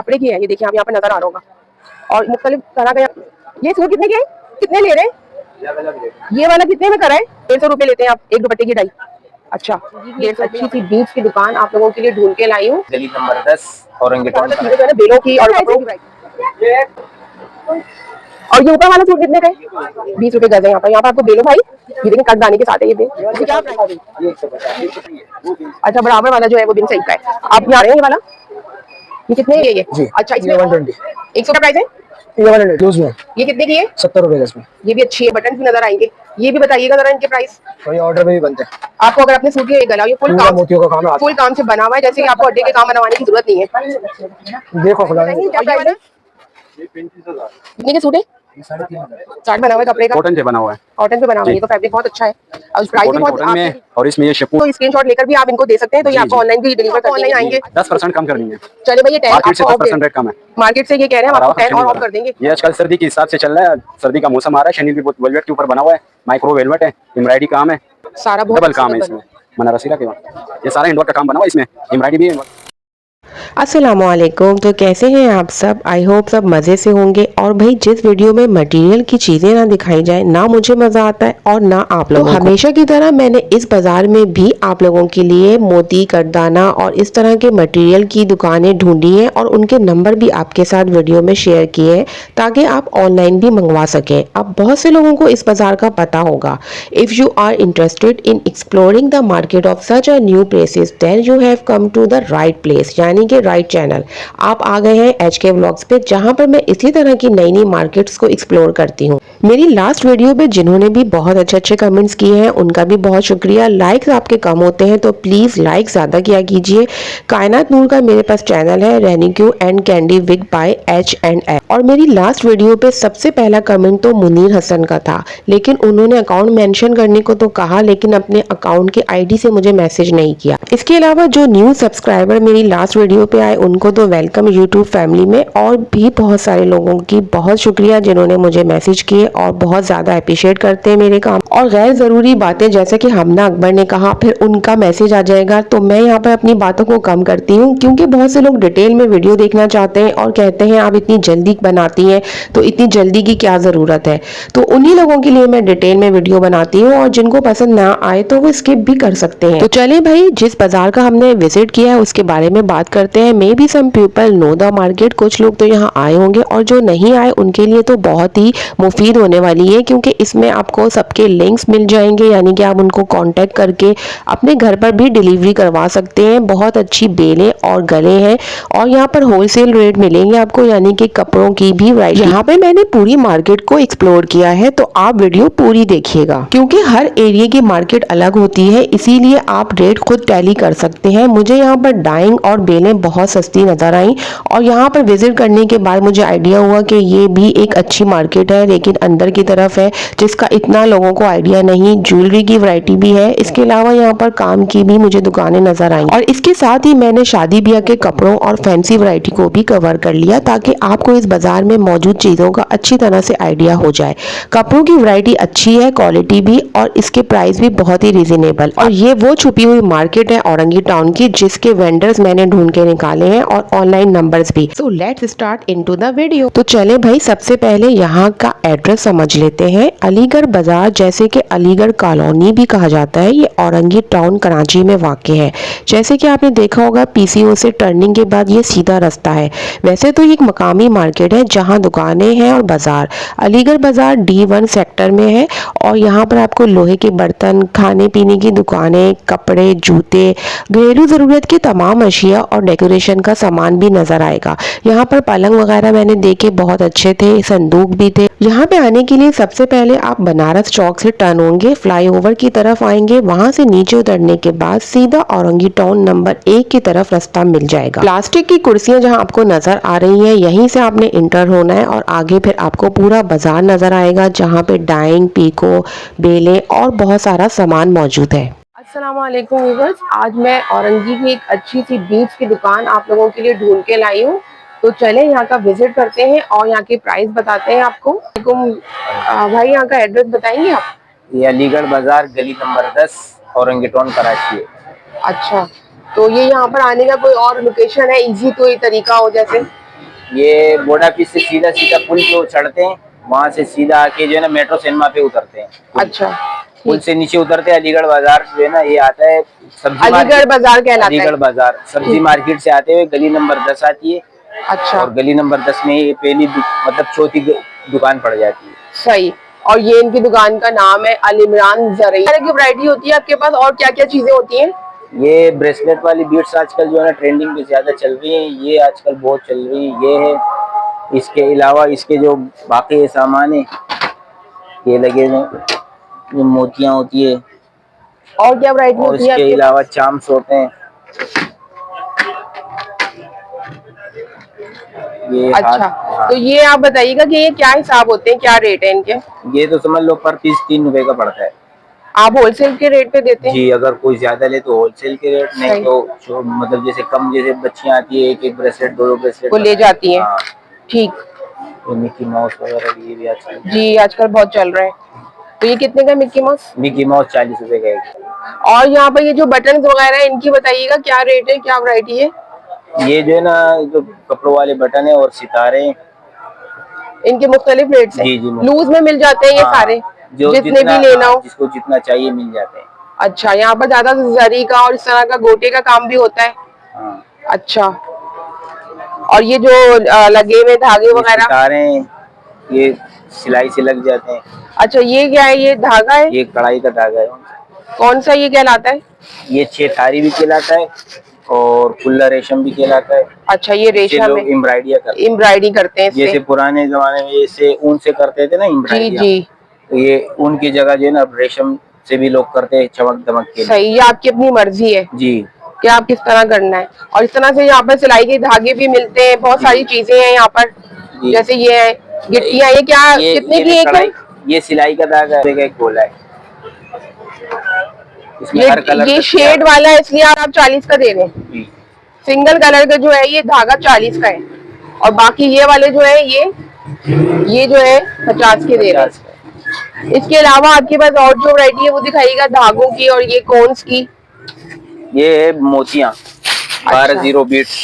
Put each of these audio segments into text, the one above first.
कपड़े की है, ये देखिए आप यहाँ पर नजर आ रहा होगा। और मुख्तलिफ तरह का ये सूट कितने के हैं, कितने ले रहे हैं? ये वाला कितने में करा है? 150 रुपए लेते हैं आप एक दुपट्टे की ढाई। अच्छा, ये अच्छी सी बीच की दुकान आप लोगों के लिए ढूंढ के लाई हूँ, गली नंबर 10 औरंगेटन बेलों की और कपड़ों की। और ये ऊपर वाला सूट कितने का है? 20 रुपए गज है यहाँ पर आपको बेलो भाई। ये देखिए कट दाने के साथ है ये बेल। क्या प्राइस है? अच्छा, बराबर वाला जो है वो बिन सही का है। आप यहाँ आ रहे हैं ये वाला, ये कितने है ये? अच्छा, इसमें 120 100 का प्राइस है। ये कितने की है? 70 रुपए इसमें। ये भी अच्छी है, बटन भी नजर आएंगे। ये भी बताइएगा जरा इनके प्राइस। ये ऑर्डर पे भी बनते हैं। आपको अगर अपने सूट के गला ये फुल काम मोतियों का काम है, फुल काम से बना हुआ है, जैसे कि आपको अड्डे के काम बनवाने की जरूरत नहीं है। देखो क्या प्राइस है? कितने के सूट है? 60 बना हुआ है कपड़े का, कॉटन से बना हुआ है। कॉटन पे बना हुआ है, तो फैब्रिक बहुत अच्छा है और प्राइस भी बहुत में। और इसमें ये शिपू तो स्क्रीनशॉट लेकर भी आप इनको दे सकते हैं, तो ये आपको ऑनलाइन भी डिलीवर कर ऑनलाइन आएंगे। 10% कम कर देंगे। चले भाई, ये 10% रेट कम है मार्केट से, ये कह रहे हैं आपको 10 और ऑफ कर देंगे। ये आजकल सर्दी के हिसाब से चल रहा है, सर्दी का मौसम आ रहा है। शनील भी वेलवेट के ऊपर बना हुआ है, माइक्रो वेलवेट है, एम्ब्रॉयडरी काम है, सारा डबल काम है इसमें, बनारसी का ये सारा इंडोर का काम बना हुआ है, इसमें एम्ब्रॉयडरी भी। अस्सलामुअलैकुम। तो कैसे हैं आप सब? आई होप सब मज़े से होंगे। और भाई जिस वीडियो में मटेरियल की चीज़ें ना दिखाई जाए, ना मुझे मज़ा आता है और ना आप लोगों को। हमेशा की तरह मैंने इस बाज़ार में भी आप लोगों के लिए मोती, करदाना और इस तरह के मटेरियल की दुकानें ढूंढी हैं और उनके नंबर भी आपके साथ वीडियो में शेयर किए हैं ताकि आप ऑनलाइन भी मंगवा सकें। अब बहुत से लोगों को इस बाज़ार का पता होगा। If you are interested in exploring the market of such a new places, then you have come to the right place, यानी कि राइट चैनल। आप आ गए हैं HK व्लॉग्स पे, जहां पर मैं इसी तरह की नई नई मार्केट्स को एक्सप्लोर करती हूँ। मेरी लास्ट वीडियो पे जिन्होंने भी बहुत अच्छे कमेंट्स किए हैं उनका भी बहुत शुक्रिया। लाइक्स आपके कम होते हैं तो प्लीज लाइक ज्यादा किया कीजिए। कायनात नूर का मेरे पास चैनल है, रेनिक्यू and candy wig by H&F। और मेरी लास्ट वीडियो पे सबसे पहला कमेंट तो मुनीर हसन का था, लेकिन उन्होंने अकाउंट मेंशन करने को तो कहा, लेकिन अपने अकाउंट के ID से मुझे मैसेज नहीं किया। इसके अलावा जो न्यू सब्सक्राइबर मेरी लास्ट वीडियो पे आए उनको तो वेलकम यूट्यूब फैमिली में। और भी बहुत सारे लोगों की बहुत शुक्रिया जिन्होंने मुझे मैसेज किए और बहुत ज्यादा अप्रिशिएट करते हैं मेरे काम। और गैर जरूरी बातें जैसे कि हमना अकबर ने कहा, फिर उनका मैसेज आ जाएगा, तो मैं यहाँ पर अपनी बातों को कम करती हूँ, क्योंकि बहुत से लोग डिटेल में वीडियो देखना चाहते हैं और कहते हैं आप इतनी जल्दी बनाती हैं, तो इतनी जल्दी की क्या जरूरत है। तो उन्हीं लोगों के लिए मैं डिटेल में वीडियो बनाती हूँ और जिनको पसंद ना आए तो वो स्किप भी कर सकते हैं। तो चले भाई, जिस बाजार का हमने विजिट किया है उसके बारे में बात करते हैं। Maybe some people know the market, कुछ लोग तो यहाँ आए होंगे और जो नहीं आए उनके लिए तो बहुत ही मुफीद होने वाली है, क्योंकि इसमें आपको सबके लिंक्स मिल जाएंगे, यानी कि आप उनको कांटेक्ट करके अपने घर पर भी डिलीवरी करवा सकते हैं। बहुत अच्छी बेलें और गले हैं और यहाँ पर होलसेल रेट मिलेंगे आपको, यानी कि कपड़ों की भी वैरायटी। यहाँ पे मैंने पूरी मार्केट को एक्सप्लोर किया है, तो आप वीडियो पूरी देखिएगा, क्योंकि हर एरिया की मार्केट अलग होती है, इसीलिए आप रेट खुद टैली कर सकते हैं। मुझे यहाँ पर डाइंग और बेलें बहुत सस्ती नजर आई और यहाँ पर विजिट करने के बाद मुझे आइडिया हुआ कि ये भी एक अच्छी मार्केट है, लेकिन अंदर की तरफ है, जिसका इतना लोगों को आइडिया नहीं। ज्वेलरी की वैरायटी भी है, इसके अलावा यहाँ पर काम की भी मुझे दुकानें नजर आई और इसके साथ ही मैंने शादी ब्याह के कपड़ों और फैंसी वैरायटी को भी कवर कर लिया, ताकि आपको इस बाजार में मौजूद चीजों का अच्छी तरह से आइडिया हो जाए। कपड़ों की वैरायटी अच्छी है, क्वालिटी भी, और इसके प्राइस भी बहुत ही रीजनेबल। और ये वो छुपी हुई मार्केट है औरंगी टाउन की, जिसके वेंडर्स मैंने ढूंढ के निकाले हैं और ऑनलाइन नंबर्स भी। So let's start into the video. तो चले भाई, सबसे पहले यहाँ का एड्रेस समझ लेते हैं। अलीगढ़ बाजार, जैसे कि अलीगढ़ कॉलोनी भी कहा जाता है, ये औरंगी टाउन कराची में वाक़ है। जैसे कि आपने देखा होगा PCO से टर्निंग के बाद ये सीधा रास्ता है। वैसे तो ये एक मकामी मार्केट है जहाँ दुकानें हैं और बाजार। अलीगढ़ बाजार D1 सेक्टर में है और यहाँ पर आपको लोहे के बर्तन, खाने पीने की दुकानें, कपड़े, जूते, घरेलू जरूरत की तमाम अशिया और डेकोरेशन का सामान भी नजर आएगा। यहाँ पर पलंग वगैरह मैंने देखे, बहुत अच्छे थे, संदूक भी थे। यहाँ पे आने के लिए सबसे पहले आप बनारस चौक से टर्न होंगे, फ्लाईओवर की तरफ आएंगे, वहां से नीचे उतरने के बाद सीधा औरंगी टाउन नंबर 1 की तरफ रास्ता मिल जाएगा। प्लास्टिक की कुर्सियां जहाँ आपको नजर आ रही हैं, यहीं से आपने इंटर होना है और आगे फिर आपको पूरा बाजार नजर आएगा, जहाँ पे डाइंग, पीको, बेलें और बहुत सारा सामान मौजूद है। अस्सलामुअलैकुम व्यूअर्स, आज मैं औरंगी की एक अच्छी सी बीच की दुकान आप लोगों के लिए ढूंढ के लाई हूँ। तो चले यहाँ का विजिट करते हैं और यहाँ के प्राइस बताते हैं आपको। भाई यहाँ का एड्रेस बताएंगे आप? ये अलीगढ़ बाजार, गली नंबर 10, औरंगी टाउन, कराची है। अच्छा, तो ये यहाँ पर आने का कोई और लोकेशन है, इजी कोई तरीका हो? जैसे ये बोडा पीस से सीधा सीधा पुल पे चढ़ते हैं, वहाँ से सीधा आके जो है ना मेट्रो सिनेमा पे उतरते हैं। अच्छा, पुल से नीचे उतरते हैं, अलीगढ़ बाजार जो है ना ये आता है, सब्जी अलीगढ़ मार्केट, बाजार कहलाता है। अलीगढ़ बाजार सब्जी मार्केट से आते हुए गली नंबर 10 आती है। अच्छा, और गली नंबर 10 में ये पहली मतलब चौथी दुकान पड़ जाती है। सही। और ये इनकी दुकान का नाम है अल इमरान जरई। तरह की वैरायटी होती है आपके पास, और क्या क्या चीजें होती हैं? ये ब्रेसलेट वाली बीड्स आजकल जो है ना ट्रेंडिंग पे ज्यादा चल रही है, ये आजकल बहुत चल रही है, ये है। इसके अलावा इसके जो बाकी सामान है ये लगे हुए, ये मोतियां होती है, और क्या वैरायटी और होती है इसके आपके अलावा चाम्स होते हैं। ये अच्छा, हाँ। तो ये आप बताइएगा कि ये क्या हिसाब होते हैं, क्या रेट है इनके? ये तो समझ लो पर पीस 3 रुपए का पड़ता है। आप होलसेल के रेट पे देते हैं? जी, अगर कोई ज्यादा ले तो होलसेल के रेट, नहीं सही। तो जो मतलब जैसे कम, जैसे बच्चियां आती है एक एक ब्रेसलेट दो ब्रेसलेट वो ले जाती हैं। हाँ। ठीक। तो मिकी माउस वगैरह ये भी आजकल, जी आजकल बहुत चल रहा है। तो ये कितने का मिक्की माउस? मिकी माउस 40 रुपए का एक। और यहाँ पर ये जो बटन वगैरह है इनकी बताइएगा क्या रेट है, क्या वैरायटी है? ये जो है ना जो कपड़ों वाले बटन है और सितारे, इनके मुख्तलिफ रेट्स हैं। जी जी लूज में मिल जाते हैं ये हाँ, सारे, जो जितने भी लेना हो? जिसको जितना चाहिए मिल जाते हैं। अच्छा, यहाँ पर ज्यादा जरी का और इस तरह का गोटे का काम भी होता है? हाँ। अच्छा। और ये जो लगे हुए धागे वगैरह? सितारे ये सिलाई से लग जाते हैं। अच्छा, ये क्या है? ये धागा है? ये कढ़ाई का धागा है। कौन सा ये कहलाता है? ये छेथारी भी कहलाता है और कुल्ला रेशम भी कहलाता है। अच्छा, ये रेशम है, लोग एम्ब्रॉयडरिया करते हैं। एम्ब्रॉयडरी करते हैं इससे। जैसे पुराने जमाने में जैसे ऊन से करते थे ना जी एम्ब्रॉयडरिया, जी। तो ये ऊन की जगह जो है ना रेशम से भी लोग करते हैं, चमक दमक के लिए। सही, ये आपकी अपनी मर्जी है जी। कि आप किस तरह करना है। और इस तरह से यहाँ पर सिलाई के धागे भी मिलते हैं, बहुत सारी चीजें हैं यहाँ पर। जैसे ये है गिट्टियाँ, ये क्या कितने की एक है? ये सिलाई का धागा है, एक गोला है। इसमें हर कलर ये शेड वाला है इसलिए आप 40 का दे रहे हैं। सिंगल कलर का जो है ये धागा 40 का है, और बाकी ये वाले जो है ये जो है 50 के दे रहे हैं। इसके अलावा आपके पास और जो वैरायटी है वो दिखाइएगा धागों की, और ये कोन्स की। ये है मोतियां 12-0 बीट्स,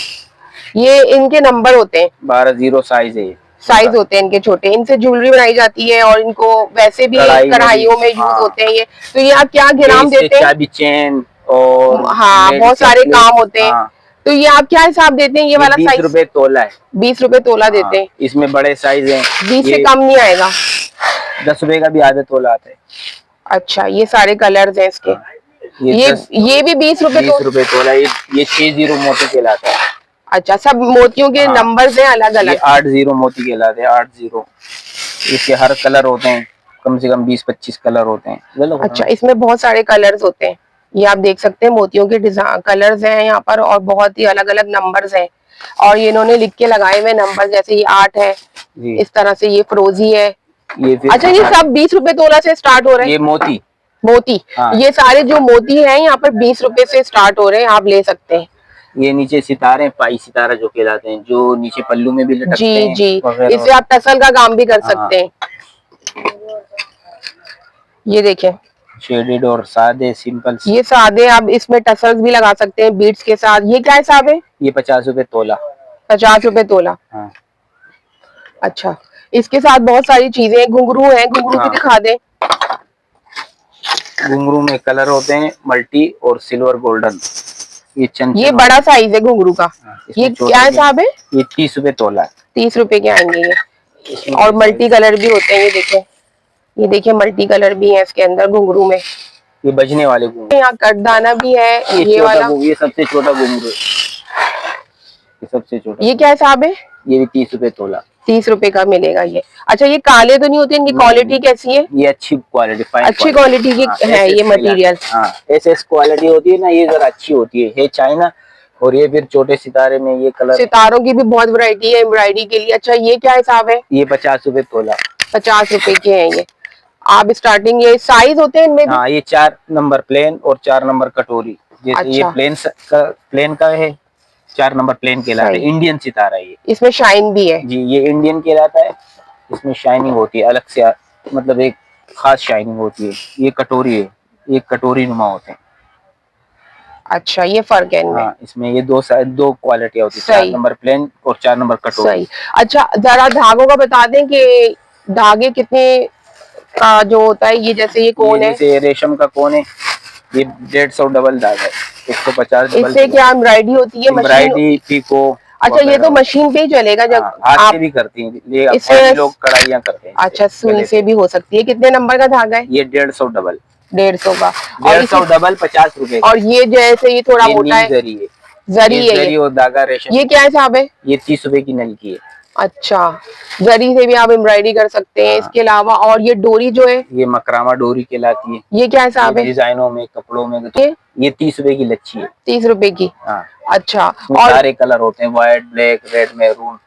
ये इनके नंबर होते हैं? 12-0 साइज है, साइज होते हैं इनके छोटे। इनसे ज्वेलरी बनाई जाती है और इनको वैसे भी कढ़ाइयों में यूज होते हैं ये। तो ये आप क्या ग्राम देते हैं? चाबी चेन और हाँ, बहुत सारे काम होते हैं। तो ये आप क्या हिसाब देते हैं? ये वाला साइज 20 रुपए तोला है। 20 रुपए तोला देते हैं। इसमें बड़े साइज हैं, 20 से कम नहीं आएगा। 10 रुपए का भी आधा तोला आता है। अच्छा, ये सारे कलर्स हैं इसके। ये भी 20 रुपए 20 रुपए तोला। ये 60 मोती कहलाता है। अच्छा, सब मोतियों के नंबर्स हैं अलग अलग? 80 मोती कहलाते हैं, 80। इसके हर कलर होते हैं, कम से कम 20-25 कलर होते हैं। अच्छा, इसमें बहुत सारे कलर्स होते हैं। ये आप देख सकते हैं मोतियों के डिजाइन कलर्स हैं यहाँ पर, और बहुत ही अलग अलग नंबर्स हैं। और ये इन्होंने लिख के लगाए हुए नंबर, जैसे ये 8 है, इस तरह से ये फिरोजी है। अच्छा, ये सब 20 रुपए तोला से स्टार्ट हो रहे हैं? ये मोती ये सारे जो मोती हैं यहाँ पर 20 रुपए से स्टार्ट हो रहे हैं, आप ले सकते हैं। ये नीचे सितारे, पाई सितारा जो कहलाते हैं, जो नीचे पल्लू में भी लटकते हैं। जी, इससे आप टसल का काम भी कर सकते हैं। ये देखें, शेडेड और सादे सिंपल। ये सादे, आप इसमें टसल्स भी लगा सकते हैं बीड्स के साथ। ये क्या हिसाब है? ये 50 रुपए तोला। 50 रुपए तोला। हाँ। अच्छा, इसके साथ बहुत सारी चीजें हैं। घुंघरू है, घुंघरू भी दिखा दें। घुंघरू में कलर होते हैं मल्टी और सिल्वर गोल्डन। ये बड़ा साइज है घुंघरू का। ये क्या हिसाब है? ये 30 रुपए तोला। 30 रुपए के आएंगे ये। और मल्टी कलर भी होते हैं, ये देखिए मल्टी कलर भी है इसके अंदर घुंघरू में। ये बजने वाले घुंघरू। यहाँ कटदाना भी है, ये वाला। ये सबसे छोटा घुंघरू, ये सबसे छोटा। ये क्या हिसाब है? ये भी 30 रुपए तोला। 30 रुपए का मिलेगा ये। अच्छा, ये काले तो नहीं होते? इनकी क्वालिटी कैसी है? ये अच्छी क्वालिटी, अच्छी क्वालिटी की है ये मटेरियल। SS क्वालिटी होती है ना, ये जरा अच्छी होती है चाइना। और ये फिर छोटे सितारे में ये कलर, सितारों की भी बहुत वैरायटी है एम्ब्रॉयडरी के लिए। अच्छा, ये क्या हिसाब है? ये 50 रुपए तोला। 50 रुपए के हैं ये। आप स्टार्टिंग, ये साइज होते हैं इनमें? हाँ, ये 4 नंबर प्लेन और 4 नंबर कटोरी। जैसे अच्छा। ये प्लेन का है, 4 नंबर प्लेन कहलाता है। इंडियन सितारा है ये। इसमें शाइन भी है? जी, ये इंडियन कहलाता है। इसमें शाइनिंग होती है अलग से, मतलब एक खास शाइनिंग होती है। ये कटोरी है, ये कटोरी नुमा होते हैं। अच्छा, ये फर्क है इनमें। हाँ, इसमें ये दो क्वालिटी होती है, 4 नंबर प्लेन और 4 नंबर कटोरी। सही। अच्छा, जरा धागों का बता दें कि धागे कितने का जो होता है, ये जैसे ये कौन है? जैसे रेशम का कौन है, ये 150 डबल धागा है, 150 डबल। इससे क्या एम्ब्रॉयडरी होती है? Embroidery, picot. अच्छा, ये तो मशीन पे ही चलेगा जब हाथ आप से भी करती हैं, ये इससे लोग कढ़ाइयाँ करते हैं। अच्छा, सुई से भी हो सकती है। कितने नंबर का धागा है? ये 150 डबल। 150 का। और 150 डबल 50 रुपए। और ये जैसे ये थोड़ा मोटा है, जरी है, जरी है जरी और धागा रेशम। ये क्या हिसाब है? ये 30 रुपए की नल की है। अच्छा, जरी से भी आप एम्ब्रॉयडरी कर सकते हैं। इसके अलावा और ये डोरी जो है, ये मकरामा डोरी कहलाती है। ये क्या हिसाब है? डिजाइनों में, कपड़ों में। ये 30 रुपए की लच्छी है। 30 रुपए की। हाँ। अच्छा, और सारे कलर होते हैं, व्हाइट, ब्लैक, रेड, मैरून।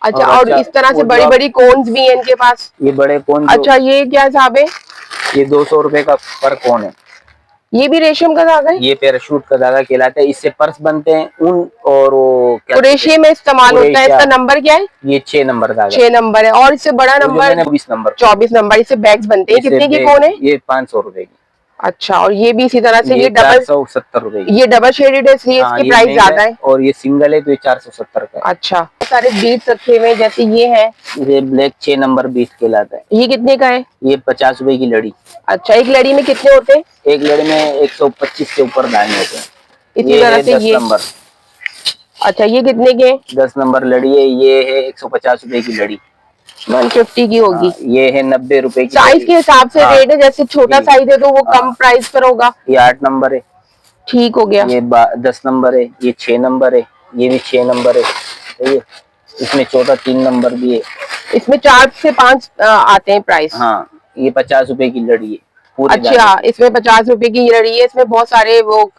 अच्छा, और इस तरह से बड़ी बड़ी कोन्स भी हैं इनके पास। ये बड़े कोन। अच्छा, ये क्या हिसाब है? ये 200 रुपए का पर कोन है। ये भी रेशम का धागा है? ये पैराशूट का धागा कहलाता है। इससे पर्स बनते हैं, ऊन और वो कुरेशी में इस्तेमाल होता है। इसका नंबर क्या है? ये 6 नंबर धागा। 6 नंबर है। और इससे बड़ा नंबर? 24 नंबर। 24 नंबर। इससे बैग्स बनते हैं। कितने की कौन है? ये 500 रुपए की। अच्छा, और ये भी इसी तरह से? ये डबल 470 रुपए। ये डबल शेडेड है, इसलिए इसकी प्राइस ज्यादा है। और ये सिंगल है तो ये 470 का। अच्छा, सारे बीट्स रखे हुए हैं, जैसे ये है, ये ब्लैक 6 नंबर बीट कहलाता है। ये कितने का है? ये 50 रुपए की लड़ी। अच्छा, एक लड़ी में कितने होते हैं? एक लड़ी में 125 से ऊपर दाने होते हैं। इसी तरह से 10 ये नंबर। अच्छा, ये कितने के? 10 नंबर लड़ी है। ये है 150 रुपए की लड़ी। 150 की होगी। ये है 90 रुपए की। साइज के हिसाब से रेट है, जैसे छोटा साइज है तो वो कम प्राइस पर होगा। ये 8 नंबर है। ठीक हो गया। ये 10 नंबर है। ये 6 नंबर है। ये भी 6 नंबर है। सही है। इसमें छोटा 3 नंबर भी है। इसमें 4 से 5 आते हैं प्राइस। हाँ, ये 50 रुपए की लड़ी है। अच्छा, इसमें 50 रुपए की लड़ी है। इसमें बहुत सारे वो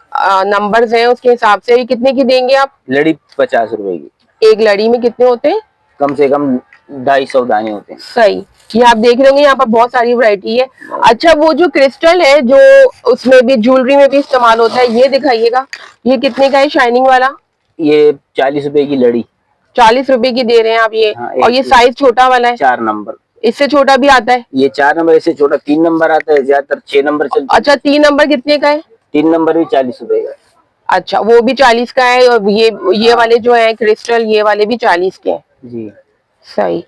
नंबर्स हैं, उसके हिसाब से। ये कितने की देंगे आप? लड़ी 50 रुपए की। एक लड़ी में कितने होते हैं? कम से कम 250 दाने होते हैं। सही। ये आप देख रहे होंगे, यहाँ पर बहुत सारी वैरायटी है। अच्छा, वो जो क्रिस्टल है जो उसमें भी ज्वेलरी में भी इस्तेमाल होता है, ये दिखाइएगा। ये कितने का है शाइनिंग वाला? ये 40 रुपए की लड़ी। 40 रुपए की दे रहे हैं आप ये। हाँ, और ये साइज छोटा वाला है? 4 नंबर। इससे छोटा भी आता है? ये 4 नंबर, इससे छोटा 3 नंबर आता है। ज्यादातर 6 नंबर चलता है। अच्छा, 3 नंबर कितने का है? 3 नंबर भी 40 रुपए का। अच्छा, वो भी 40 का है। और ये वाले जो है क्रिस्टल, ये वाले भी 40 के हैं। जी। सही।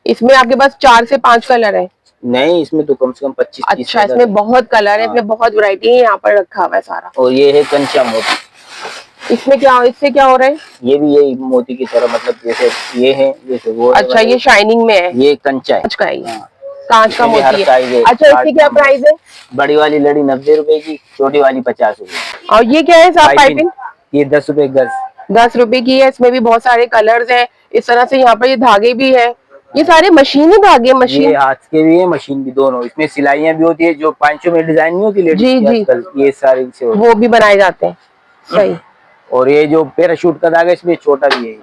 इसमें आपके पास 4 से 5 कलर है? नहीं, इसमें तो कम से कम 25-30। अच्छा, इसमें बहुत कलर है, इसमें बहुत वैरायटी है। यहाँ पर रखा हुआ है सारा। और ये है कंचा मोती। इसमें क्या, इससे क्या हो रहा है? ये भी यही मोती की तरह, मतलब जैसे ये है, जैसे वो है। अच्छा, ये शाइनिंग में है? ये कंचा है। कांच का है ये। हाँ। कांच का मोती है। अच्छा, इसकी क्या प्राइस है? बड़ी वाली लड़ी 90 रुपए की, छोटी वाली 50 रुपए। और ये क्या है साहब? पाइपिंग? ये 10 रुपए गज। 10 रुपए की है। इसमें भी बहुत सारे कलर्स हैं। इस तरह से यहाँ पर ये धागे भी है। ये सारे मशीनी धागे? मशीन? ये हाथ के भी है, मशीन भी, दोनों। इसमें सिलाइयाँ भी होती है, जो पांचों में डिजाइन नहीं होती लेडीज जी की जी, आजकल, ये सारी से वो भी बनाए जाते हैं। सही। और ये जो पैराशूट का धागा, इसमें छोटा भी है।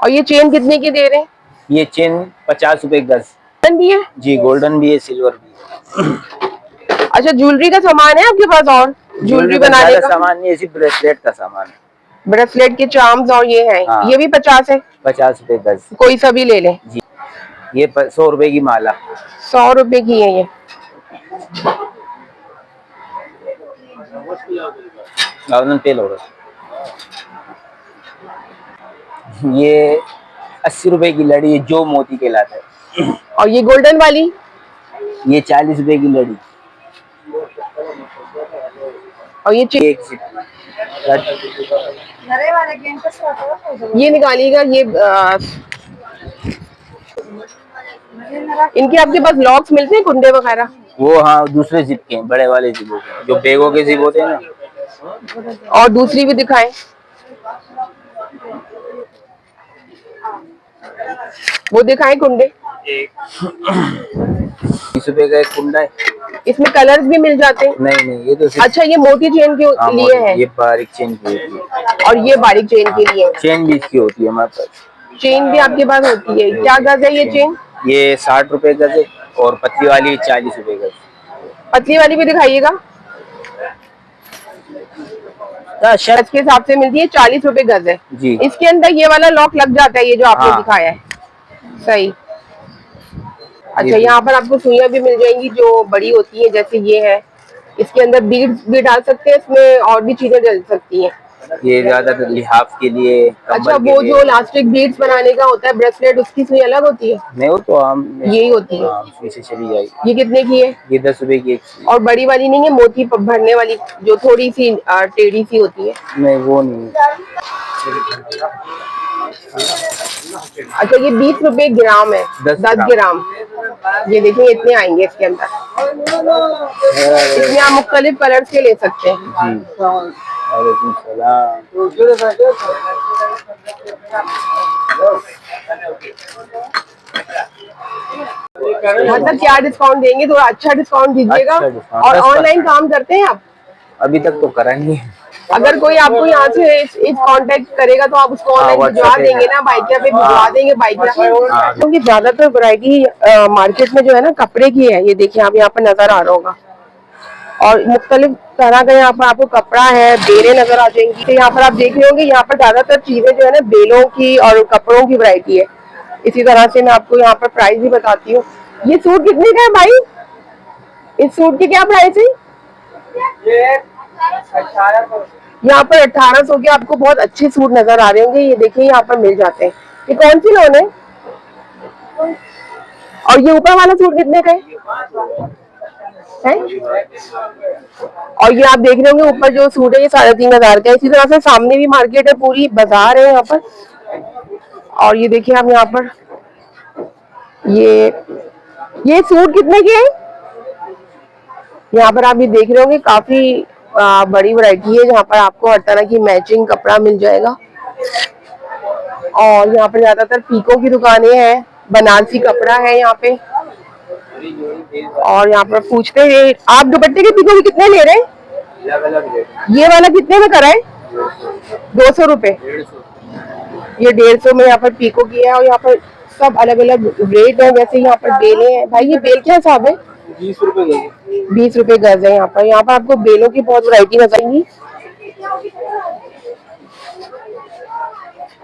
और ये चेन कितने की दे रहे हैं? ये चेन 50 रुपए गज। गोल्डन भी है? जी, गोल्डन भी है, सिल्वर भी है। अच्छा, ज्वेलरी का सामान है आपके पास? और ज्वेलरी बनाने का सामान नहीं, सिर्फ ब्रेसलेट का सामान है। ब्रेसलेट के चार्म्स और ये है। हाँ। ये भी 50 है? 50 रुपए गज। कोई सा भी ले लें? जी। ये 100 रुपए की माला। 100 रुपए की है ये। तेल हो रहा। ये 80 रुपए की लड़ी है, जो मोती कहलाता है। और ये गोल्डन वाली? ये 40 रुपए की लड़ी। और ये ये निकालिएगा। ये इनके आपके पास लॉक्स मिलते हैं, कुंडे वगैरह? वो हाँ, दूसरे जिप के हैं, बड़े वाले जिप के, जो बैगों के जिप होते हैं ना। और दूसरी भी दिखाएं। वो दिखाएं कुंडे। 20 रुपए का एक कुंडा है। इसमें कलर्स भी मिल जाते हैं? नहीं नहीं, ये तो अच्छा, ये मोटी चेन के लिए है? ये बारीक चेन की होती है। और ये बारीक चेन के लिए? चेन भी इसकी होती है हमारे पास। चेन भी आपके पास होती है? क्या गज है ये चेन? ये 60 रुपए गज है। और पतली वाली 40 रुपए गज। पतली वाली भी दिखाइएगा। शर्ट के हिसाब से मिलती है, 40 रुपए गज है जी। इसके अंदर ये वाला लॉक लग जाता है, ये जो आपने दिखाया है। सही। अच्छा, यहाँ पर आपको सुइयां भी मिल जाएंगी जो बड़ी होती है, जैसे ये है। इसके अंदर बीड्स भी डाल सकते हैं, इसमें और भी चीजें डल सकती हैं। ये ज्यादातर लिहाफ के लिए, अच्छा, कंबल के वो लिए। जो इलास्टिक बीड्स बनाने का होता है ब्रेसलेट, उसकी सुई अलग होती है? नहीं, वो तो हम यही होती है। हाँ, सुई से चली जाएगी। ये कितने की है? ये 10 रुपए की एक सुई। और बड़ी वाली नहीं है, मोती भरने वाली जो थोड़ी सी टेढ़ी सी होती है? नहीं, वो नहीं। अच्छा, ये 20 रुपए ग्राम है, 10 ग्राम। ये देखिए इतने आएंगे इसके अंदर। इसमें आप मुख्तलिफ कलर्स के ले सकते हैं। वालेकुम सलाम। मतलब क्या डिस्काउंट देंगे? थोड़ा अच्छा डिस्काउंट दीजिएगा। अच्छा डिस्काउंट, और 10% ऑनलाइन काम करते हैं आप? अभी तक तो करा नहीं है। अगर कोई आपको यहाँ से इस कांटेक्ट करेगा तो आप उसको ऑनलाइन भिजवा WhatsApp पे देंगे ना? बाइकिया पे भिजवा देंगे, बाइकिया। क्योंकि ज्यादातर वैरायटी मार्केट में जो है ना कपड़े की है। ये देखिए आप यहाँ पर नजर आ रहा होगा, और मुख्तलिफ तरह का यहाँ पर आपको कपड़ा है, बेलें नजर आ जाएंगी। तो यहाँ पर आप देख रहे होंगे, यहाँ पर ज्यादातर चीजें जो है ना बेलों की और कपड़ों की वैरायटी है। इसी तरह से मैं आपको यहाँ पर प्राइस भी बताती हूँ। ये सूट कितने का है भाई? इस सूट की क्या प्राइस है? यहाँ पर 1800 के आपको बहुत अच्छे सूट नजर आ रहे होंगे। ये देखिए यहाँ पर मिल जाते हैं। ये कौन सी लोन है? और ये ऊपर वाला सूट कितने का है? और ये आप देख रहे होंगे ऊपर जो सूट है ये 3500 का है। इसी तरह से सामने भी मार्केट है, पूरी बाजार है यहाँ पर। और ये देखिए आप यहाँ पर ये सूट कितने के हैं? यहाँ पर आप ये देख रहे होंगे काफी बड़ी वैरायटी है, जहाँ पर आपको हर तरह की मैचिंग कपड़ा मिल जाएगा। और यहाँ पर ज्यादातर पीको की दुकानें हैं, बनारसी कपड़ा है यहाँ पे। और यहाँ पर पूछते हैं आप दुपट्टे के पीको के कितने ले रहे हैं? ये वाला कितने में करा है? 200 रुपए। ये 150 में यहाँ पर पीको की है। और यहाँ पर सब अलग अलग रेट है। जैसे यहाँ पर बेले हैं। भाई ये बेल क्या हिसाब है? 20 रुपए गज। 20 रुपए गज है यहाँ पर। यहाँ पर आपको बेलों की बहुत वैरायटी नजर आएगी।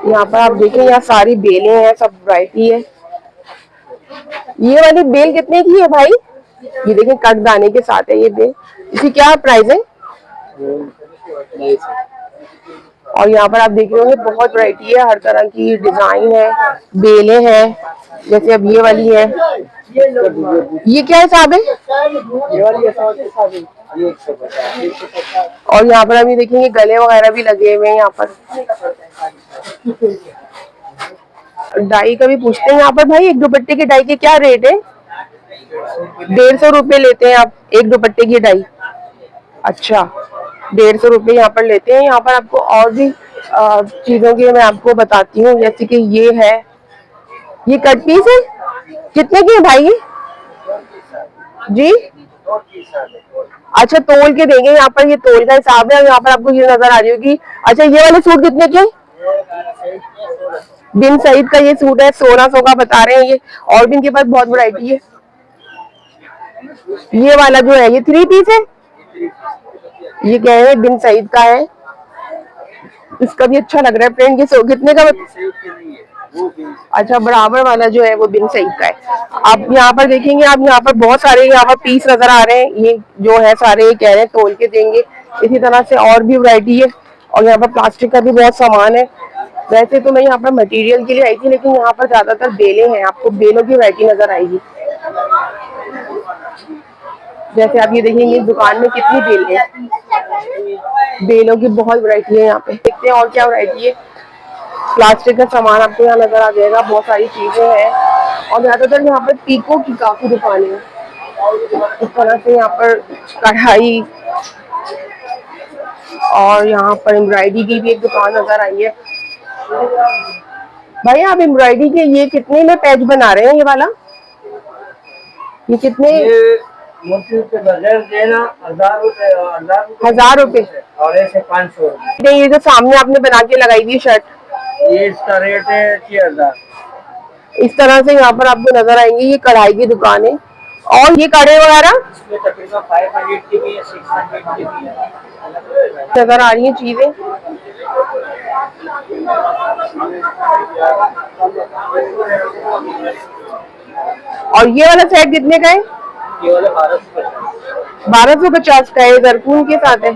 यहाँ पर आप देखें, यहाँ सारी बेलें हैं, सब वैरायटी है। ये वाली बेल कितने की है भाई? ये देखें कटदाने के साथ है ये बेल। इसकी क्या प्राइस है? और यहाँ पर आप देख रहे होंगे बहुत वैरायटी है, हर तरह की डिजाइन है, बेलें हैं। जैसे अब ये वाली है, ये क्या हिसाब है? और यहाँ पर अभी देखेंगे गले वगैरह भी लगे हुए हैं यहाँ पर। डाई का भी पूछते हैं यहाँ पर। भाई एक दुपट्टे की डाई के क्या रेट है? 150 रुपए लेते हैं आप एक दुपट्टे की डाई। अच्छा, 150 रुपए यहाँ पर लेते हैं। यहाँ पर आपको और भी चीजों की मैं आपको बताती हूँ। जैसे कि ये है, ये कट पीस है, कितने की है भाई ये? जी अच्छा, तोल के देंगे यहाँ पर। ये तोल का हिसाब है। यहाँ पर आपको ये नजर आ रही होगी। अच्छा, ये वाले सूट कितने के? बिन सईद का ये सूट है, 1600 का बता रहे हैं ये। और भी इनके पास बहुत वैरायटी है। ये वाला जो है ये 3 पीस है। ये कह रहे हैं बिन सईद का है। इसका भी अच्छा लग रहा है प्रिंट। ये कितने का? अच्छा, बराबर वाला जो है वो बिन सईद का है। आप यहाँ पर देखेंगे, आप यहाँ पर बहुत सारे यहाँ पर पीस नजर आ रहे हैं। ये जो है सारे ये कह रहे हैं तोल के देंगे। इसी तरह से और भी वैरायटी है। और यहाँ पर प्लास्टिक का भी बहुत सामान है। वैसे तो मैं यहाँ पर मटेरियल के लिए आई थी, लेकिन यहाँ पर ज्यादातर बेलें हैं। आपको बेलों की वैरायटी नजर आएगी। जैसे आप ये देखेंगे दुकान में कितनी बेलें हैं, बेलों की बहुत वैरायटी है यहाँ पे। देखते हैं और क्या वैरायटी है। प्लास्टिक का सामान आपको यहाँ नजर आ जाएगा, बहुत सारी चीजें हैं। और ज्यादातर यहाँ पर पीको की काफी दुकानें हैं। इस तरह से यहाँ पर कढ़ाई और यहाँ पर एम्ब्रॉयडरी की भी एक दुकान नजर आई है। भाई आप एम्ब्रॉयडरी के ये कितने में पैच बना रहे हैं? ये वाला ये कितने? 1000 रुपए और ऐसे 500 रुपए। ये जो सामने आपने बना के लगाई थी शर्ट, ये इसका रेट है 6000। इस तरह से यहाँ पर आपको नजर आएंगे। ये कढ़ाई की दुकान है। और ये कड़े वगैरह इसमें तकरीबन 500 की भी है, 600 की भी है। नजर आ रही है चीजें। और ये वाला सेट कितने का है? ये वाला 1200 का। 1250 का है, जरकून के साथ है।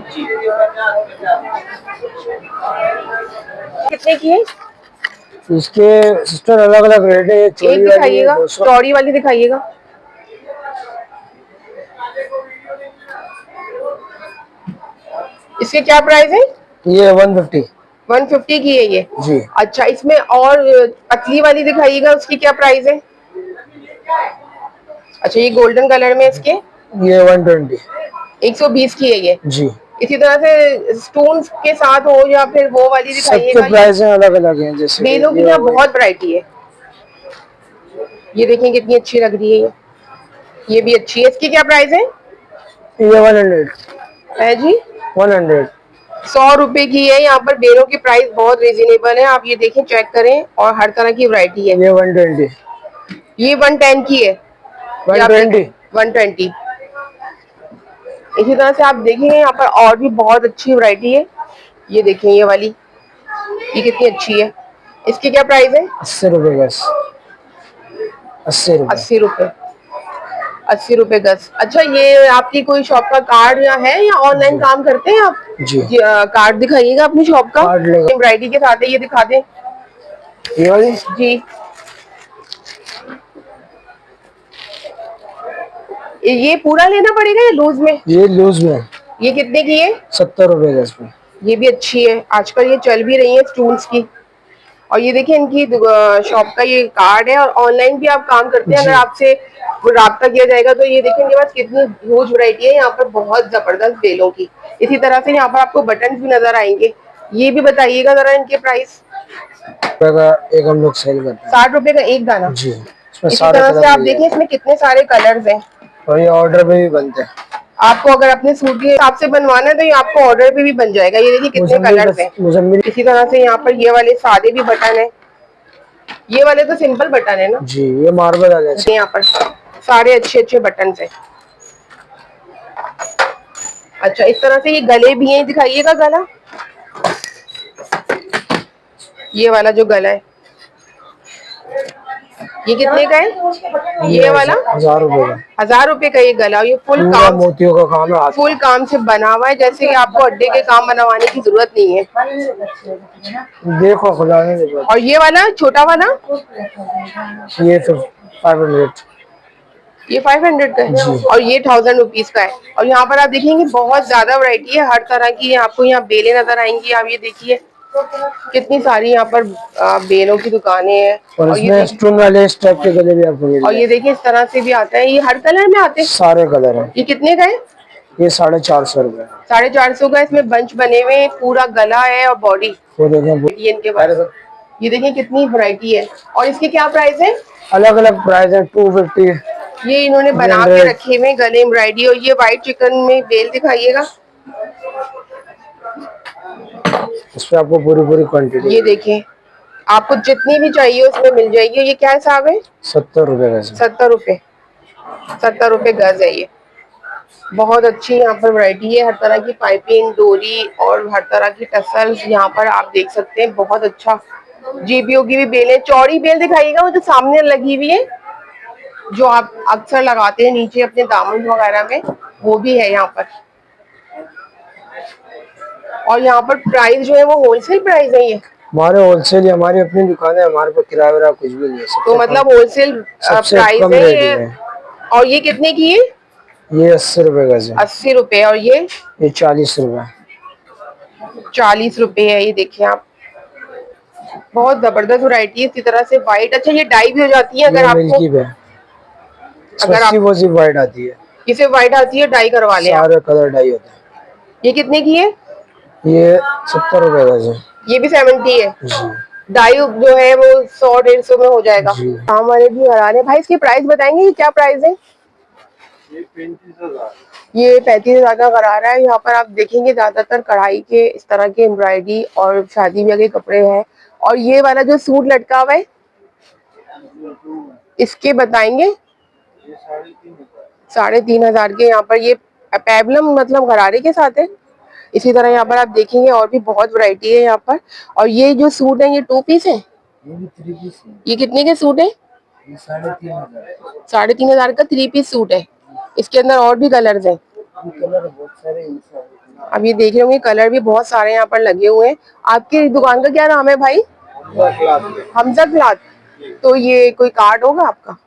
कितने की है? इसके सिस्टर अलग अलग रेट है। एक दिखाइएगा, चौड़ी वाली दिखाइएगा। इसके क्या प्राइस है? ये 150 150 की है ये जी। अच्छा, इसमें और पतली वाली दिखाइएगा, उसकी क्या प्राइस है? अच्छा, ये गोल्डन कलर में इसके ये 120 120 की है ये जी। इसी तरह से स्टोन्स के साथ हो या फिर वो वाली दिखाइएगा। सबके प्राइस अलग अलग हैं। जैसे बेलों की यहाँ बहुत वैरायटी है। ये देखें कितनी अच्छी लग रही है ये भी अच्छी है। इसकी क्या प्राइस है? ये 100 है जी 100 100 रुपए की है। यहाँ पर बेलों की प्राइस बहुत रिजनेबल है, आप ये देखें, चेक करें, और हर तरह की वैरायटी है। ये 120 ये 110 की है। 120 इसी तरह से आप देखेंगे यहाँ पर और भी बहुत अच्छी वैरायटी है। ये देखें ये वाली, ये कितनी अच्छी है। इसकी क्या प्राइस है? 80 रुपए बस। 80 रुपए 80 रुपए गज। अच्छा, ये आपकी कोई शॉप का कार्ड या है या ऑनलाइन काम करते हैं आप? जी। कार्ड दिखाइएगा अपनी शॉप का, कार्ड लेगा। वैरायटी के साथ है, ये दिखा दें ये वाली जी। ये पूरा लेना पड़ेगा या लूज में? ये लूज में। ये कितने की है? 70 रुपए गज में। ये भी अच्छी है, आजकल ये चल भी रही है स्टूल्स की। और ये देखिए इनकी शॉप का ये कार्ड है, और ऑनलाइन भी आप काम करते हैं, अगर आपसे राब्ता किया जाएगा तो ये देखिए इनके पास कितनी ह्यूज वैरायटी है यहाँ पर, बहुत जबरदस्त बेलों की। इसी तरह से यहाँ पर आपको बटन भी नजर आएंगे। ये भी बताइएगा जरा इनके प्राइस। एक हम लोग सेल करते हैं 60 रुपए का एक दाना जी। इसी तरह से आप देखिए इसमें कितने सारे कलर्स हैं, और ये ऑर्डर पे भी बनते हैं। आपको अगर अपने सूट के हिसाब से बनवाना है तो ये आपको ऑर्डर पे भी बन जाएगा। ये देखिए कितने कलर्स हैं। इसी तरह से यहाँ पर ये वाले सादे भी बटन है, ये वाले तो सिंपल बटन है ना जी। ये मार्बल आ जाए। यहाँ पर सारे अच्छे अच्छे बटन है। अच्छा, इस तरह से ये गले भी हैं, दिखाइएगा गला। ये वाला जो गला है ये कितने का है? ये वाला 1000 रुपए का। 1000 रुपए का ये गला। ये फुल पूरा काम, मोतियों का काम है। फुल काम से बना हुआ है, जैसे कि आपको अड्डे के काम बनवाने की जरूरत नहीं है। देखो खुलाने के बाद। और ये वाला छोटा वाला ये तो 500 ये 500 का है, और ये 1000 रुपीज का है। और यहाँ पर आप देखेंगे बहुत ज्यादा वैरायटी है, हर तरह की आपको यहाँ बेलें नजर आएंगी। आप ये देखिए कितनी सारी यहाँ पर बेलों की दुकानें हैं। और इसमें स्टोन वाले इस टाइप के गले भी आपको मिल और ये देखिए इस तरह से भी आता है, ये हर कलर में आते हैं, सारे कलर हैं। ये कितने का है? ये 450 रुपए। 450 का। इसमें बंच बने हुए, पूरा गला है और बॉडी वो देखें इनके पास। ये देखिए कितनी वैरायटी है। और इसके क्या प्राइस है? अलग अलग प्राइस है। 250। ये इन्होंने बना के रखे हुए गले एम्ब्रॉयडरी। और ये व्हाइट चिकन में बेल दिखाइएगा। इसमें आपको पूरी पूरी क्वांटिटी। ये देखें आपको जितनी भी चाहिए उसमें मिल जाएगी। ये क्या हिसाब है? 70 रुपए गज। 70 रुपए गज है। ये बहुत अच्छी यहाँ पर वैरायटी है, हर तरह की पाइपिंग, डोरी और हर तरह की टसल्स यहाँ पर आप देख सकते हैं। बहुत अच्छा जीपीओ की भी बेल है। चौड़ी बेल दिखाइएगा, वो जो सामने लगी हुई है, जो आप अक्सर लगाते हैं नीचे अपने दामन वगैरह में, वो भी है यहाँ पर। और यहाँ पर प्राइस जो है वो होलसेल प्राइस है। ये हमारे होलसेल, हमारी अपनी दुकान है, हमारे पास किराया वगैरह कुछ भी नहीं है। तो मतलब होलसेल प्राइस है ये। और ये कितने की है? ये 80 रुपए गज है। 80 रुपए। और ये 40 रुपए। 40 रुपए है। ये देखिए आप, बहुत जबरदस्त वैरायटी है। इसी तरह से व्हाइट, अच्छा ये डाई भी हो जाती है अगर आपको, अगर आप वो सिर्फ व्हाइट आती है, इसे व्हाइट आती है, डाई करवा लें। सारे कलर डाई होते हैं। ये कितने की है? ये 70 रुपए गज है। ये भी 70 है जी। डाई जो है वो 100-150 में हो जाएगा। काम वाले भी हराने। भाई इसकी प्राइस बताएंगे, ये क्या प्राइस है? ये 35,000 का गरारा है। यहाँ पर आप देखेंगे ज्यादातर कढ़ाई के इस तरह के एम्ब्रॉयडरी और शादी ब्याह के कपड़े हैं। और ये वाला जो सूट लटका हुआ है इसके बताएंगे 3,500 के। यहाँ पर ये पेबलम मतलब गरारे के साथ है। इसी तरह यहाँ पर आप देखेंगे और भी बहुत वैरायटी है यहाँ पर। और ये जो सूट है ये 2 पीस है। ये कितने के सूट है? 3,500। 3,500 का 3 पीस सूट है। इसके अंदर और भी कलर्स हैं। कलर बहुत सारे इंसान अब ये देख रहे होंगे कलर भी बहुत सारे यहाँ पर लगे हुए हैं। आपकी दुकान का क्या नाम है भाई? हमजा क्लॉथ। तो ये कोई कार्ड होगा आपका?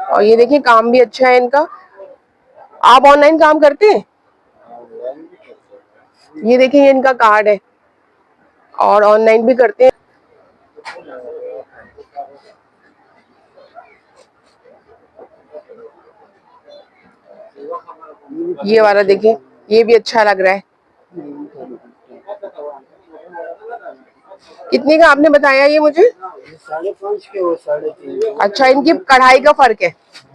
और ये देखिए काम भी अच्छा है इनका। आप ऑनलाइन काम करते हैं? ये देखिए ये इनका कार्ड है और ऑनलाइन भी करते हैं। ये वाला देखिए, ये भी अच्छा लग रहा है। कितने का आपने बताया ये मुझे? 5.5 के और 3.5। अच्छा, इनकी कढ़ाई का फर्क है।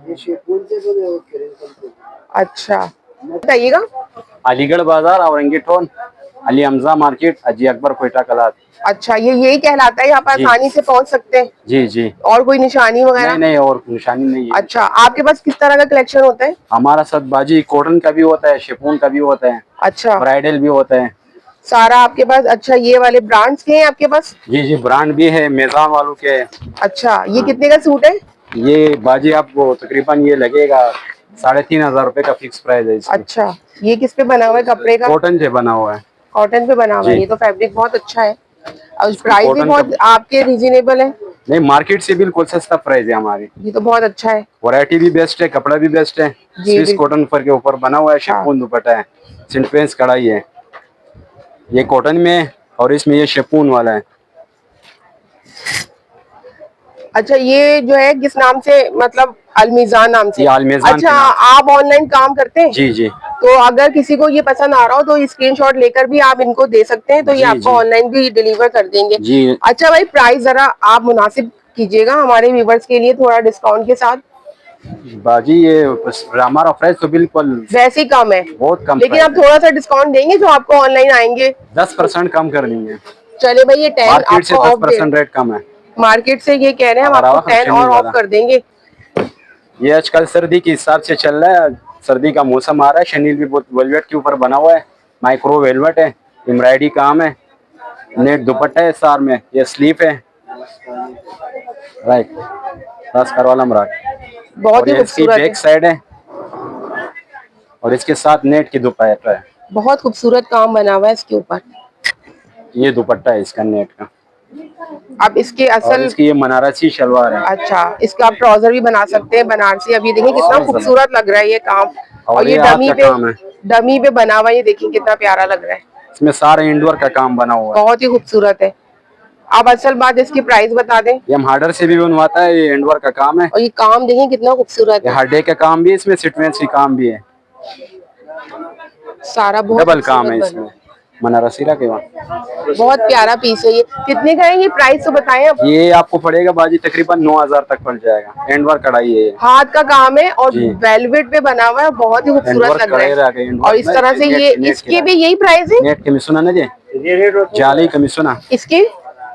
ये शेपुल से बोले और क्रिंकल से। अच्छा बताइएगा। अलीगढ़ बाजार, औरंगी टोन, अली हमजा मार्केट, अजी अकबर, कोयटा कलात। अच्छा, ये यही कहलाता है, यहाँ पर आसानी से पहुँच सकते हैं? जी जी। और कोई निशानी वगैरह? नहीं नहीं, और निशानी नहीं है। अच्छा, आपके पास किस तरह का कलेक्शन होता है? हमारा सब बाजी कॉटन का भी होता है, शिफॉन का भी होता है, अच्छा, ब्राइडल भी होता है सारा आपके पास। अच्छा, ये वाले ब्रांड्स के हैं आपके पास? जी जी, ब्रांड भी है, मेजान वालों के। अच्छा, ये कितने का सूट है? ये बाजी आपको तकरीबन ये लगेगा 3,500 रुपए का फिक्स प्राइस है इसकी। अच्छा, ये किस पे बना हुआ है कपड़े का? कॉटन से बना हुआ है। कॉटन पे बना हुआ है। जी। ये तो फैब्रिक बहुत अच्छा है और प्राइस भी कॉटन बहुत आपके रीजनेबल है। नहीं, मार्केट से बिल्कुल सस्ता प्राइस है हमारी। ये तो बहुत अच्छा है। वैरायटी भी बेस्ट है, कपड़ा भी बेस्ट है। जी, स्विस बिल्कुल। कॉटन पर के ऊपर बना हुआ है, शिफॉन दुपट्टा है, सिंपलेंस कढ़ाई है। ये कॉटन में है और इसमें ये शिफॉन वाला है। अच्छा, ये जो है किस नाम से, मतलब अलमीजान नाम से? ये अलमीजान अच्छा, के नाम आप ऑनलाइन काम करते हैं? जी जी तो अगर किसी को ये पसंद आ रहा हो तो स्क्रीनशॉट लेकर भी आप इनको दे सकते हैं, तो ये जी, आपको जी। ऑनलाइन भी डिलीवर कर देंगे। जी। अच्छा भाई, प्राइस जरा आप मुनासिब कीजिएगा हमारे व्यूवर्स के लिए, थोड़ा डिस्काउंट के साथ। बाजी ये हमारा प्राइस तो बिल्कुल वैसे ही कम है, बहुत कम लेकिन प्राइस आप थोड़ा सा डिस्काउंट देंगे जो आपको ऑनलाइन आएंगे? है। 10% कम कर देंगे। चले भाई, ये 10 मार्केट से आपको ऑफ दे, 10% रेट कम है। मार्केट से ये कह रहे हैं हम हमारा आपको 10 और ऑफ कर देंगे। ये आजकल सर्दी के हिसाब से चल रहा है, सर्दी का मौसम आ रहा है। शनील भी वेलवेट के ऊपर बना हुआ है, माइक्रो वेलवेट है, एम्ब्रॉयडरी काम है, नेट दुपट्टा है सार में, ये स्लीप है, राइट बस करवाला मराठ। बहुत और ही ये इसकी खूबसूरत है, बैक साइड है और इसके साथ नेट की दुपट्टा है। बहुत खूबसूरत काम बना हुआ है इसके ऊपर। ये दुपट्टा है इसका नेट का। अब इसके और असल, इसकी ये बनारसी शलवार है। अच्छा, इसका आप ट्राउजर भी बना सकते हैं बनारसी। अब ये देखिए कितना खूबसूरत लग रहा है ये काम। और ये हाथ डमी का पे, काम है। डमी पे बना हुआ है, ये देखिए कितना प्यारा लग रहा है। इसमें सारा इंडोर का काम बना हुआ है। बहुत ही खूबसूरत है। आप असल बात इसकी प्राइस बता दें। ये हम हार्डर से भी बनवाता है, ये इंडोर का काम है। और ये काम देखिए कितना खूबसूरत ये है, हर डे का काम भी है, इसमें सीक्वेंस की काम भी है, सारा बहुत डबल काम है खूबसूरत इसमें। बना। बनारसी के वहाँ बहुत प्यारा पीस है ये। कितने का है ये? प्राइस तो बताएं अब। ये आपको पड़ेगा बाजी तकरीबन 9,000 तक पड़ जाएगा। एंडवर कढ़ाई है ये, हाथ का काम है और जी। वेलवेट पे बना हुआ है, बहुत ही खूबसूरत एंडवर लग रहा कढ़ाई है। रह गई, और इस तरह से ये, इसके भी यही प्राइस है? नेट कमीशन ना जी, जाली कमीशन इसके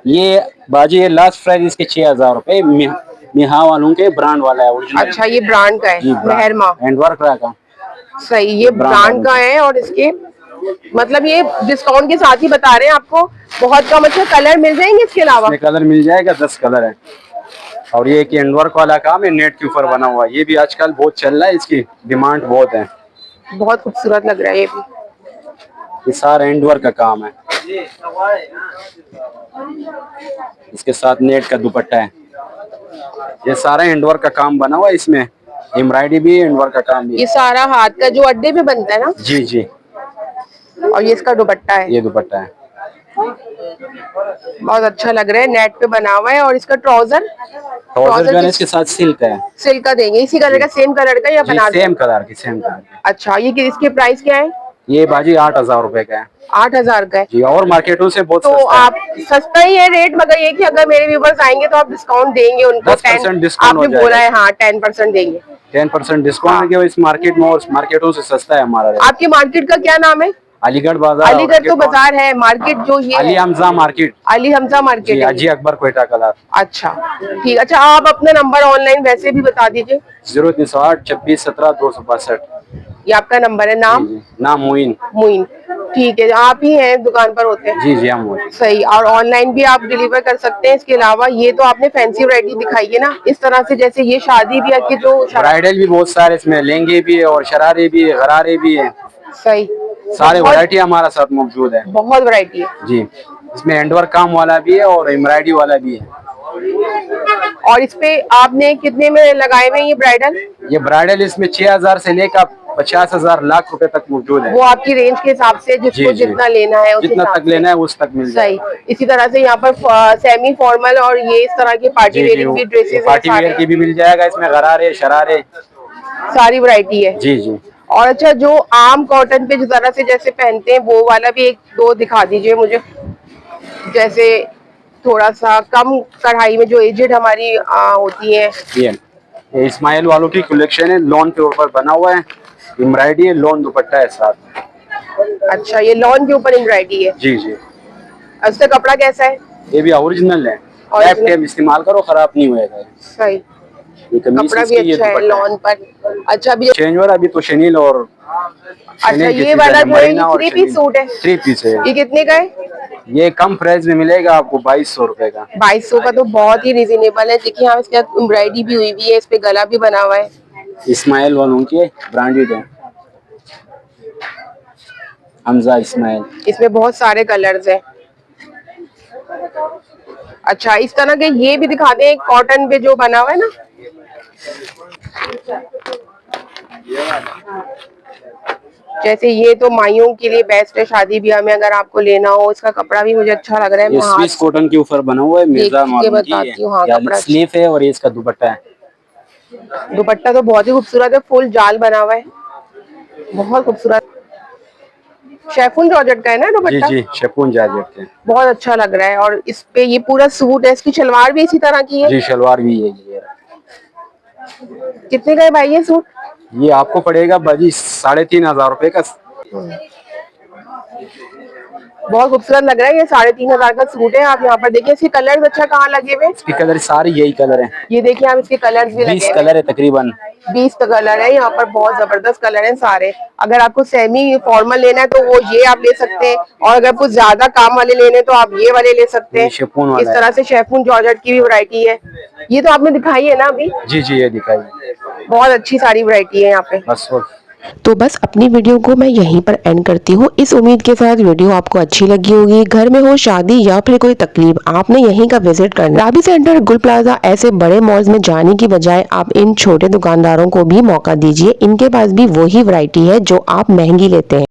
ये बाजी है। लास्ट प्राइस इसके 6,000 रुपए, मिहा वालों के ब्रांड वाला है ओरिजिनल। अच्छा, ये ब्रांड का है, मेहरमा। एंडवर का सही, ये ब्रांड का है। और इसके मतलब ये डिस्काउंट के साथ ही बता रहे हैं आपको, बहुत कम। अच्छा, कलर मिल जाएंगे इसके अलावा? इसमें कलर मिल जाएगा, 10 कलर है। और ये एक एंडवर वाला काम है, नेट के ऊपर बना हुआ है, ये भी आजकल बहुत चल रहा है, इसकी डिमांड बहुत है। बहुत खूबसूरत लग रहा है ये भी। ये सारा एंडवर का काम है, इसके साथ नेट का दुपट्टा है। ये सारा एंडवर का काम बना हुआ है, इसमें एम्ब्रॉयडरी भी है, एंडवर का काम भी ये है। सारा हाथ का जो अड्डे पे बनता है ना? जी जी। और ये इसका दुपट्टा है, ये दुपट्टा है, बहुत अच्छा लग रहा है, नेट पे बना हुआ है। और इसका ट्राउजर, ट्राउजर जो है इसके साथ सिल्क है। सिल्क का देंगे? इसी कलर का, सेम कलर का या बना सेम कलर की, सेम कलर की। अच्छा, ये इसके प्राइस क्या है? ये बाजी 8,000 रुपए का है। 8,000 का है जी, और मार्केटों से बहुत तो सस्ता है। आप सस्ता ही है रेट, मगर ये कि अगर मेरे व्यूवर्स आएंगे तो आप डिस्काउंट देंगे उनको? 10% डिस्काउंट हो आपने जाएगा। बोला है, हाँ 10% देंगे। 10% डिस्काउंट है, इस मार्केट में और मार्केटों से सस्ता है हमारा रेट। आपकी मार्केट का क्या नाम है? अलीगढ़ बाजार। अलीगढ़ तो बाजार है, मार्केट जो ये अली है हमजा मार्केट, अली हमजा मार्केट जी, है। अजी अकबर, कोयटा कलात। अच्छा ठीक। अच्छा, आप अपना नंबर ऑनलाइन वैसे भी बता दीजिए। 0308 26 17 262। ये आपका नंबर है। नाम? नाम मोइन। मुइन। ठीक है, आप ही हैं दुकान पर होते हैं? जी जी हम होते हैं। सही। और ऑनलाइन भी आप डिलीवर कर सकते हैं? इसके अलावा ये तो आपने फैंसी वैरायटी दिखाई है ना, इस तरह से जैसे ये शादी ब्याह के जो ब्राइडल भी बहुत सारे इसमें, लहंगे भी है और शरारे भी है, गरारे भी है, सही सारे वैरायटी हमारा साथ मौजूद है। बहुत वैरायटी है जी, इसमें हैंडवर्क काम वाला भी है और एम्ब्रॉयडरी वाला भी है। और इस पे आपने कितने में लगाए हुए हैं ये ब्राइडल? ये ब्राइडल इसमें 6000 से लेकर 50,000 लाख रुपए तक मौजूद है। वो आपकी रेंज के हिसाब से, जिसको जी, जी। जितना लेना है उस जितना हिसाब तक से। लेना है उस तक मिल सही। जाएगा। इसी तरह से यहाँ पर सेमी फॉर्मल और ये इस तरह की पार्टी जी जी, वेयरिंग भी ड्रेसेस पार्टी वेयर की भी मिल जाएगा इसमें, गरारे शरारे सारी वैरायटी है। जी जी। और अच्छा, जो आम कॉटन पे जिस तरह से जैसे पहनते हैं वो वाला भी एक दो दिखा दीजिए मुझे, जैसे थोड़ा सा कम कढ़ाई में जो एजेड हमारी होती है। ये इस्माइल वालों की कलेक्शन है, लॉन के ऊपर बना हुआ है, एम्ब्रॉयडरी है, लॉन दुपट्टा है साथ। अच्छा, ये लॉन के ऊपर एम्ब्रॉयडरी है? जी जी। इसका कपड़ा कैसा है? ये भी ओरिजिनल है, Original? लाइफ टाइम इस्तेमाल करो, खराब नहीं होएगा। सही। ये कमीज कपड़ा भी इसकी, ये अच्छा है दुपट्टा लॉन पर। अच्छा, अभी चेंज हो रहा है अभी तो शनील और अच्छा, ये वाला जो है ये 3 पीस सूट है? 3 पीस है। ये कितने का है? ये कम प्राइस में मिलेगा आपको 2200 रुपए का। 2200 का तो बहुत ही रिजनेबल है। देखिए यहाँ इसके एम्ब्रॉयडरी भी हुई है, इस पे गला भी बना हुआ है। इस्माइल वालों की ब्रांडेड है, हमजा इस्माइल। इसमें बहुत सारे कलर्स हैं। अच्छा, इस तरह के ये भी दिखा दें, कॉटन पे जो बना हुआ है ना। जैसे ये तो माइयों के लिए बेस्ट है, शादी ब्याह में अगर आपको लेना हो। इसका कपड़ा भी मुझे अच्छा लग रहा है। ये स्विस कॉटन के ऊपर बना हुआ है, मिर्जा मालूम की बताती हूँ। हाँ, है, कपड़ा स्लीव है और ये इसका दुपट्टा है। दुपट्टा तो बहुत ही खूबसूरत है, फुल जाल बना हुआ है, बहुत खूबसूरत। शेफून जॉर्जेट का है ना जी दुपट्टा? जी, शेफून जॉर्जेट के, बहुत अच्छा लग रहा है। और इस पे ये पूरा सूट है, इसकी शलवार भी इसी तरह की है? जी शलवार भी है ये। कितने का है भाई ये सूट? ये आपको पड़ेगा बाजी 3500 रुपए का। बहुत खूबसूरत लग रहा है, ये 3500 का सूट है। आप यहाँ पर देखिए, इसके कलर्स अच्छा कहाँ लगे हुए? इसके कलर सारे यही कलर हैं। ये देखिए आप, इसके कलर्स भी 20 लगे कलर है तकरीबन। 20 कलर है यहाँ पर, बहुत जबरदस्त कलर हैं सारे। अगर आपको सेमी फॉर्मल लेना है तो वो ये आप ले सकते हैं, और अगर कुछ ज्यादा काम वाले लेने हैं तो आप ये वाले ले सकते हैं। शेफून इस वाला तरह से शेफून जॉर्जेट की भी वैरायटी है। ये तो आपने दिखाई है ना अभी? जी जी, ये दिखाई, बहुत अच्छी सारी वैरायटी है यहाँ पे। बस तो बस अपनी वीडियो को मैं यहीं पर एंड करती हूँ, इस उम्मीद के साथ वीडियो आपको अच्छी लगी होगी। घर में हो शादी या फिर कोई तकलीफ, आपने यहीं का विजिट करना। राबी सेंटर, गुल प्लाजा, ऐसे बड़े मॉल्स में जाने की बजाय आप इन छोटे दुकानदारों को भी मौका दीजिए। इनके पास भी वही वैरायटी है जो आप महंगी लेते हैं।